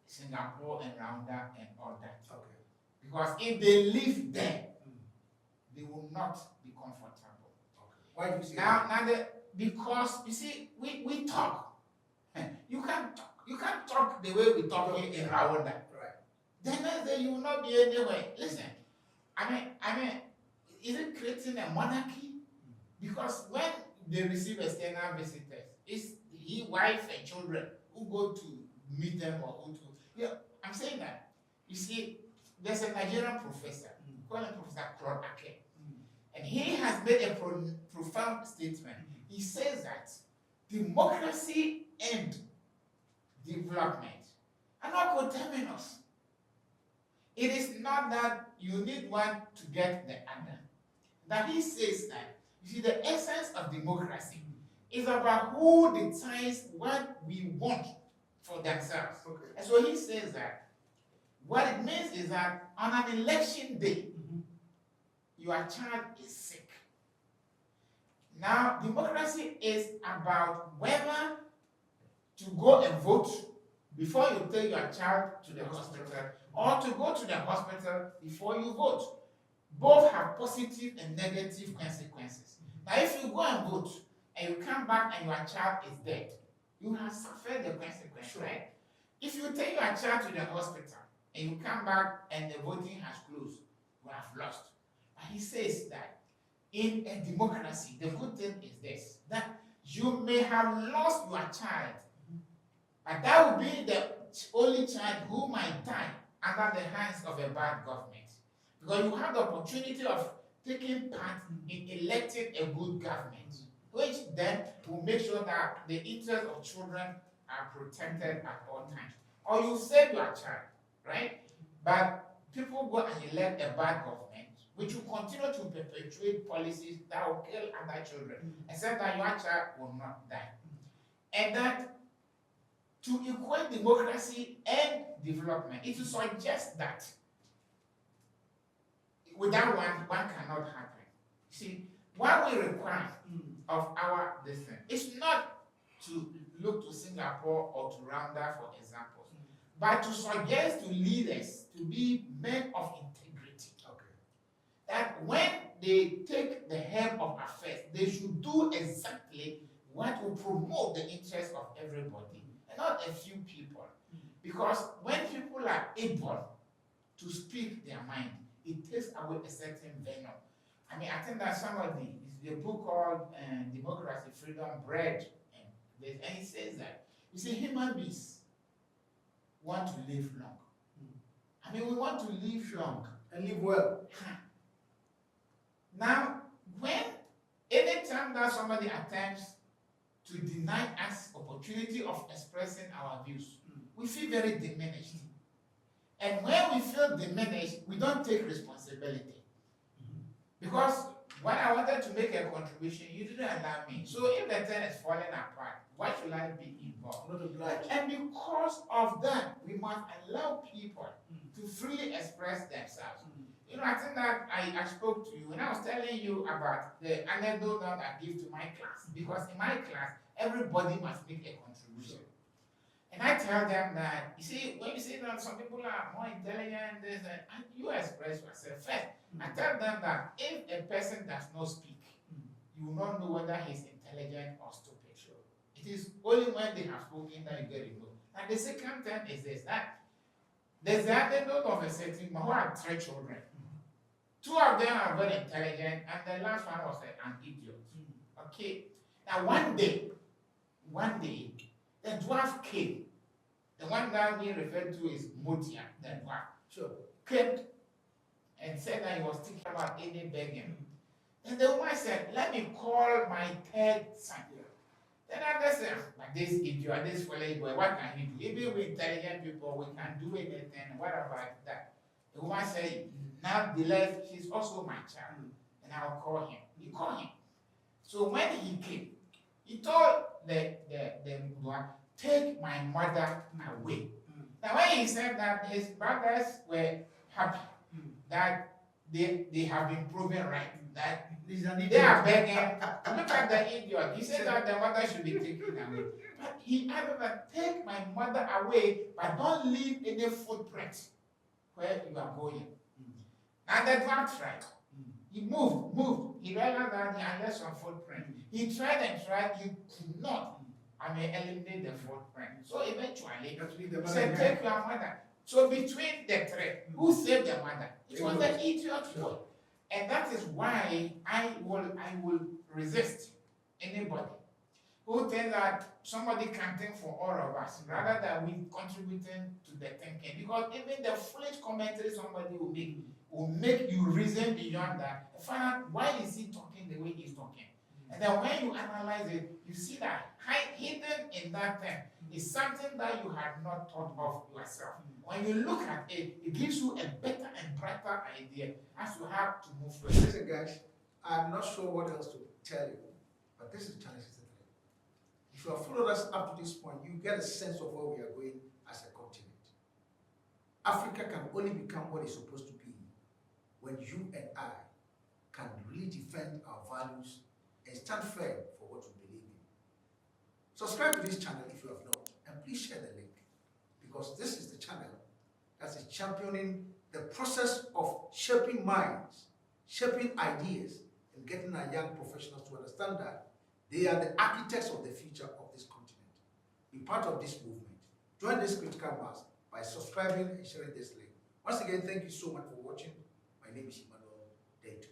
[SPEAKER 2] Singapore and Rwanda and all that. Okay. Because if they live there, they will not be comfortable. Okay.
[SPEAKER 1] Why do you say
[SPEAKER 2] that? Because you see, we talk. You can't talk the way we talk here in Rwanda. Right. Then next day you will not be anywhere. Listen, I mean, is it creating a monarchy? Because when they receive external visitors, it's his wife and children who go to meet them or who to. Yeah, I'm saying that. You see, there's a Nigerian professor, called Professor Claude Ake, and he has made a profound statement. He says that democracy ends development are not coterminous. It is not that you need one to get the other. That he says that, you see, the essence of democracy is about who decides what we want for themselves.
[SPEAKER 1] Okay.
[SPEAKER 2] And so he says that what it means is that on an election day, your child is sick. Now, democracy is about whether to go and vote before you take your child to the hospital, or to go to the hospital before you vote. Both have positive and negative consequences. Now, if you go and vote and you come back and your child is dead, you have suffered the consequence, right? If you take your child to the hospital and you come back and the voting has closed, you have lost. But he says that in a democracy, the good thing is this, that you may have lost your child, but that will be the only child who might die under the hands of a bad government. Because you have the opportunity of taking part in electing a good government, which then will make sure that the interests of children are protected at all times. Or you save your child, right? But people go and elect a bad government, which will continue to perpetuate policies that will kill other children, except that your child will not die. And that to equate democracy and development, it will suggest that without one cannot happen. See, what we require of our destiny is not to look to Singapore or to Rwanda for examples, but to suggest to leaders to be men of integrity. Okay. That when they take the helm of affairs, they should do exactly what will promote the interests of everybody, and not a few people. Because when people are able to speak their mind, it takes away a certain venom. I mean, I think that somebody, it's a book called Democracy, Freedom, Bread, and he says that, you see, human beings want to live long. I mean, we want to live long.
[SPEAKER 1] And live well.
[SPEAKER 2] Now, anytime that somebody attempts to deny us opportunity of expressing our views, we feel very diminished. And when we feel diminished, we don't take responsibility. Because when I wanted to make a contribution, you didn't allow me. So if the thing is falling apart, why should I be involved?
[SPEAKER 1] Not obliged.
[SPEAKER 2] And because of that, we must allow people to freely express themselves. You know, I think that I spoke to you, and I was telling you about the anecdote that I give to my class. Because in my class, everybody must make a contribution. And I tell them that, you see, when you say that some people are more intelligent, and you express yourself first. I tell them that if a person does not speak, you will not know whether he's intelligent or stupid. It is only when they have spoken that you get it. And the second thing is this, that there's the anecdote of a certain man who had 3 children. 2 of them are very intelligent, and the last one was an idiot. Okay. Now one day, the dwarf came. The one that we refer to is Motia, the dwarf.
[SPEAKER 1] Sure.
[SPEAKER 2] Came and said that he was thinking about any begging. And the woman said, let me call my 3rd son. Then I said, but this idiot, this foolish boy, what can he do? Even with intelligent people, we can do anything. What about that? The woman said, nonetheless, he's also my child. And I'll call him. He called him. So when he came, he told the dwarf, take my mother away. Now when he said that, his brothers were happy that they have been proven right, that they are begging. Look at the idiot. He said that the mother should be taken away. But he added that, take my mother away, but don't leave any footprint where you are going. And the dwarf tried. He moved. He realized that he had left some footprint. He tried and tried. He could not, eliminate the footprint. So eventually, he said, take your mother. So between the 3, who saved the mother? It was the idiot boy. And that is why I will resist anybody who thinks that somebody can think for all of us, rather than we contributing to the thinking. Because even the foolish commentary somebody will make you reason beyond that. And find out why is he talking the way he's talking. And then when you analyze it, you see that hidden in that thing is something that you had not thought of yourself. When you look at it, it gives you a better and brighter idea as to how to move forward.
[SPEAKER 1] Listen, guys, I'm not sure what else to tell you, but this is Challenge 63. If you have followed us up to this point, you get a sense of where we are going as a continent. Africa can only become what it's supposed to be when you and I can really defend our values and stand firm for what we believe in. Subscribe to this channel if you have not, and please share the link, because this is the channel that is championing the process of shaping minds, shaping ideas, and getting our young professionals to understand that they are the architects of the future of this continent. Be part of this movement. Join this critical mass by subscribing and sharing this link. Once again, thank you so much for watching. My name is Emmanuel Dayton.